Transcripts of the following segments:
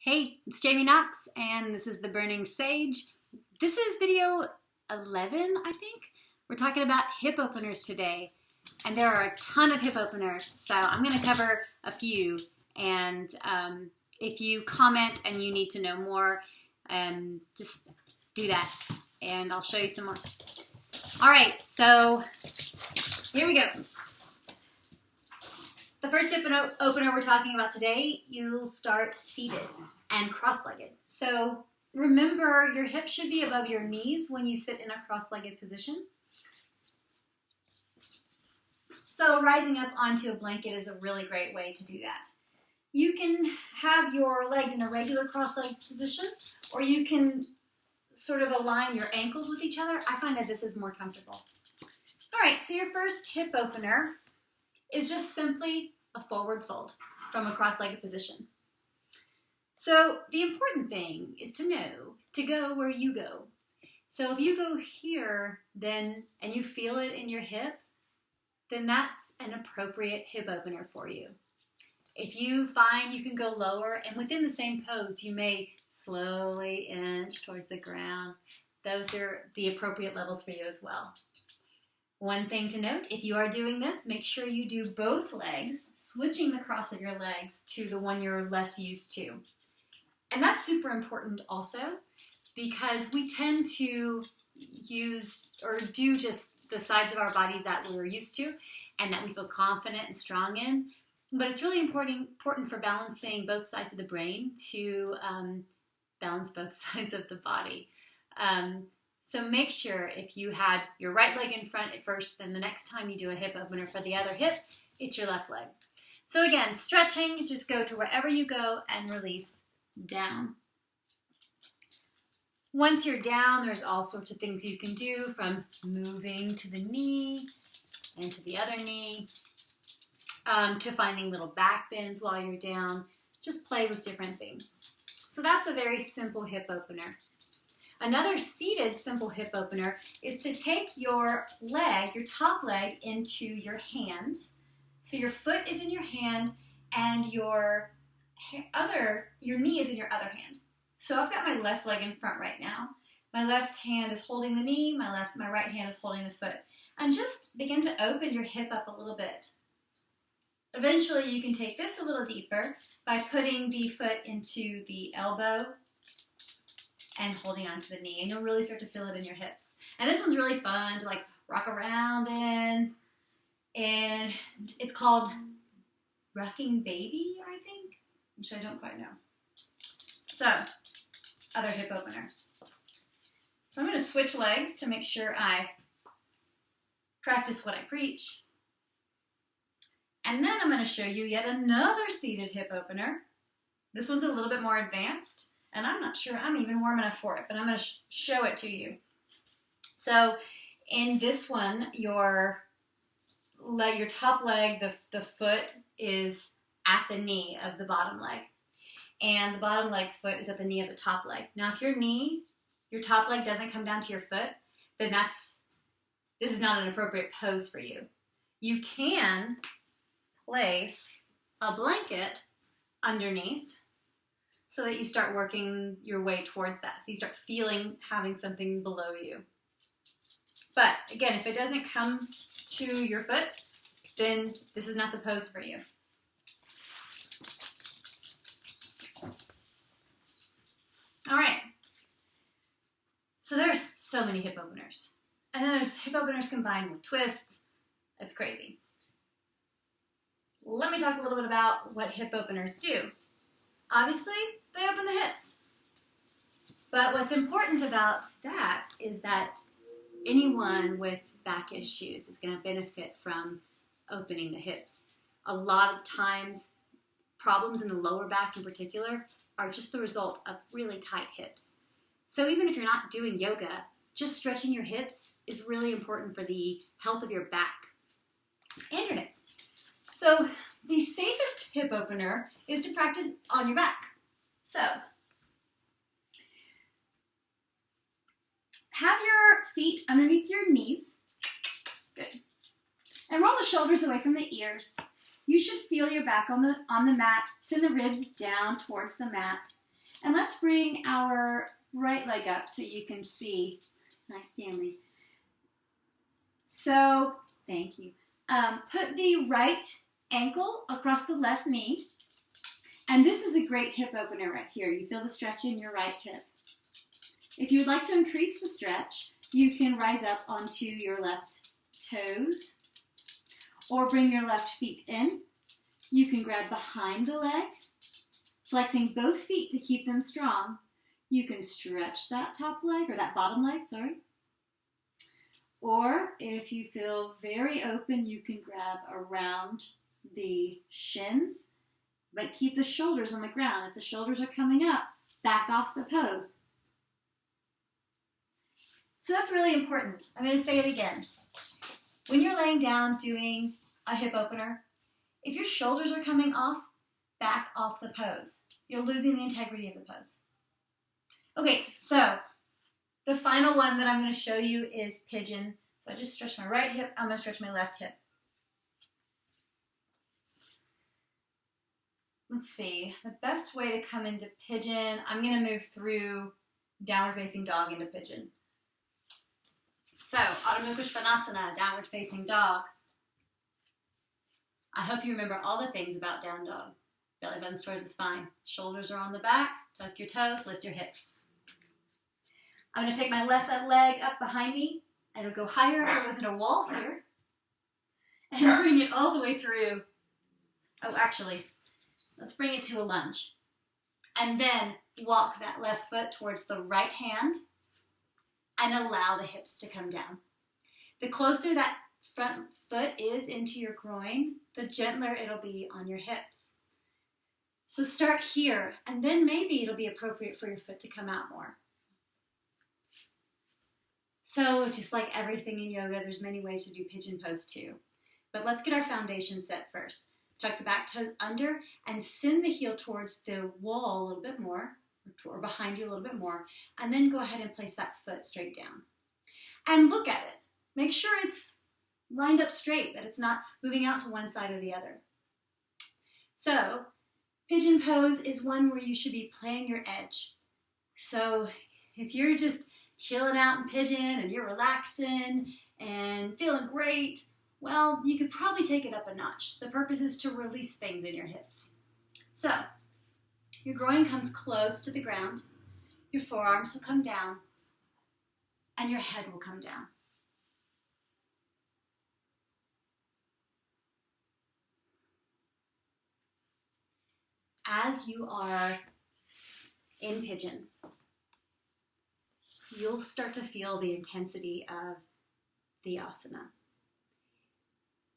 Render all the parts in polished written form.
Hey, it's Jamie Knox, and this is the Burning Sage. This is video 11, I think. We're talking about hip openers today, and there are a ton of hip openers, so I'm going to cover a few. And if you comment and you need to know more, just do that, and I'll show you some more. All right, so here we go. The first hip opener we're talking about today, you'll start seated and cross-legged. So remember, your hips should be above your knees when you sit in a cross-legged position. So rising up onto a blanket is a really great way to do that. You can have your legs in a regular cross-legged position, or you can sort of align your ankles with each other. I find that this is more comfortable. All right, so your first hip opener is just simply a forward fold from a cross-legged position. So the important thing is to know to go where you go. So if you go here and you feel it in your hip, then that's an appropriate hip opener for you. If you find you can go lower and within the same pose, you may slowly inch towards the ground. Those are the appropriate levels for you as well. One thing to note, if you are doing this, make sure you do both legs, switching the cross of your legs to the one you're less used to. And that's super important also, because we tend to use or do just the sides of our bodies that we're used to and that we feel confident and strong in. But it's really important for balancing both sides of the brain to balance both sides of the body. So make sure if you had your right leg in front at first, then the next time you do a hip opener for the other hip, it's your left leg. So again, stretching, just go to wherever you go and release down. Once you're down, there's all sorts of things you can do, from moving to the knee and to the other knee, to finding little back bends while you're down. Just play with different things. So that's a very simple hip opener. Another seated simple hip opener is to take your leg, your top leg, into your hands. So your foot is in your hand and your knee is in your other hand. So I've got my left leg in front right now. My left hand is holding the knee, my right hand is holding the foot. And just begin to open your hip up a little bit. Eventually you can take this a little deeper by putting the foot into the elbow and holding onto the knee, and you'll really start to feel it in your hips. And this one's really fun to rock around in, and it's called Rocking Baby, I think, which I don't quite know. So, other hip opener. So I'm going to switch legs to make sure I practice what I preach. And then I'm going to show you yet another seated hip opener. This one's a little bit more advanced, and I'm not sure I'm even warm enough for it, but I'm going to show it to you. So in this one, your top leg, the foot is at the knee of the bottom leg, and the bottom leg's foot is at the knee of the top leg. Now, if your top leg doesn't come down to your foot, then this is not an appropriate pose for you. You can place a blanket underneath so that you start working your way towards that. So you start having something below you. But again, if it doesn't come to your foot, then this is not the pose for you. All right. So there's so many hip openers. And then there's hip openers combined with twists. It's crazy. Let me talk a little bit about what hip openers do. Obviously, they open the hips. But what's important about that is that anyone with back issues is going to benefit from opening the hips. A lot of times, problems in the lower back in particular are just the result of really tight hips. So even if you're not doing yoga, just stretching your hips is really important for the health of your back and your hips. So the safest hip opener is to practice on your back. So have your feet underneath your knees. Good. And roll the shoulders away from the ears. You should feel your back on the mat. Send the ribs down towards the mat. And let's bring our right leg up so you can see. Nice, Stanley. So, thank you. Put the right ankle across the left knee. And this is a great hip opener right here. You feel the stretch in your right hip. If you would like to increase the stretch, you can rise up onto your left toes or bring your left feet in. You can grab behind the leg, flexing both feet to keep them strong. You can stretch that top leg, or that bottom leg, sorry. Or if you feel very open, you can grab around the shins, but keep the shoulders on the ground. If the shoulders are coming up, back off the pose. So that's really important. I'm going to say it again. When you're laying down doing a hip opener, if your shoulders are coming off, back off the pose. You're losing the integrity of the pose. Okay, so the final one that I'm going to show you is pigeon. So I just stretch my right hip. I'm going to stretch my left hip. Let's see. The best way to come into pigeon, I'm going to move through downward facing dog into pigeon. So, Adho Mukha Svanasana, downward facing dog. I hope you remember all the things about down dog. Belly button's towards the spine. Shoulders are on the back. Tuck your toes, lift your hips. I'm going to pick my left leg up behind me. And it'll go higher if there wasn't a wall here. And bring it all the way through. Oh, actually, let's bring it to a lunge. And then walk that left foot towards the right hand and allow the hips to come down. The closer that front foot is into your groin, the gentler it'll be on your hips. So start here, and then maybe it'll be appropriate for your foot to come out more. So just like everything in yoga, there's many ways to do pigeon pose too. But let's get our foundation set first. Tuck the back toes under and send the heel towards the wall a little bit more, or behind you a little bit more, and then go ahead and place that foot straight down. And look at it. Make sure it's lined up straight, that it's not moving out to one side or the other. So, pigeon pose is one where you should be playing your edge. So, if you're just chilling out in pigeon and you're relaxing and feeling great, well, you could probably take it up a notch. The purpose is to release things in your hips. So, your groin comes close to the ground, your forearms will come down, and your head will come down. As you are in pigeon, you'll start to feel the intensity of the asana.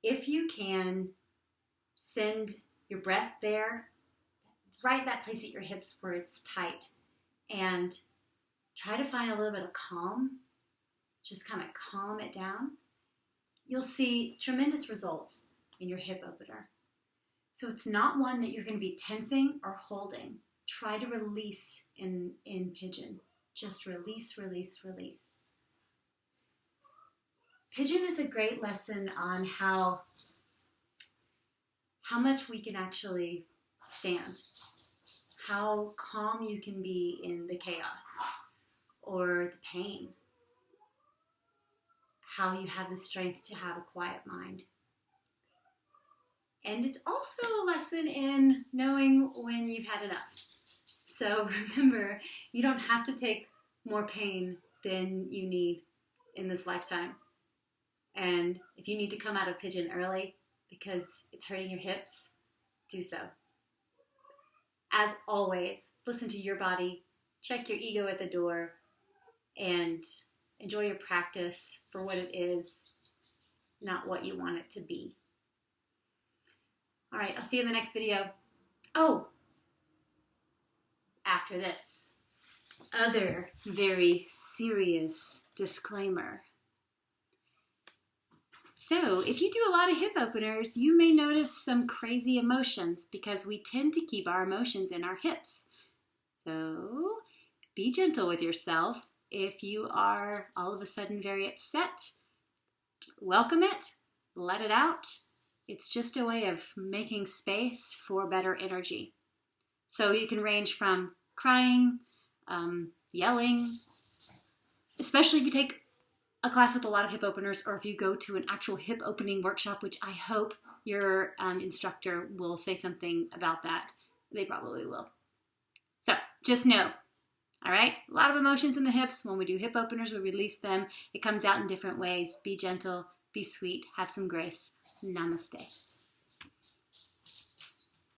If you can send your breath there, right that place at your hips where it's tight, and try to find a little bit of calm, just kind of calm it down, you'll see tremendous results in your hip opener. So it's not one that you're going to be tensing or holding. Try to release in pigeon. Just release, release, release. Pigeon is a great lesson on how much we can actually stand. How calm you can be in the chaos or the pain. How you have the strength to have a quiet mind. And it's also a lesson in knowing when you've had enough. So remember, you don't have to take more pain than you need in this lifetime. And if you need to come out of pigeon early because it's hurting your hips, do so. As always, listen to your body, check your ego at the door, and enjoy your practice for what it is, not what you want it to be. All right, I'll see you in the next video. Oh, after this, other very serious disclaimer. So, if you do a lot of hip openers, you may notice some crazy emotions because we tend to keep our emotions in our hips. So, be gentle with yourself. If you are all of a sudden very upset, welcome it, let it out. It's just a way of making space for better energy. So you can range from crying, yelling, especially if you take a class with a lot of hip openers, or if you go to an actual hip opening workshop, which I hope your instructor will say something about that. They probably will. So just know, all right, a lot of emotions in the hips. When we do hip openers, we release them. It comes out in different ways. Be gentle, be sweet, have some grace. Namaste.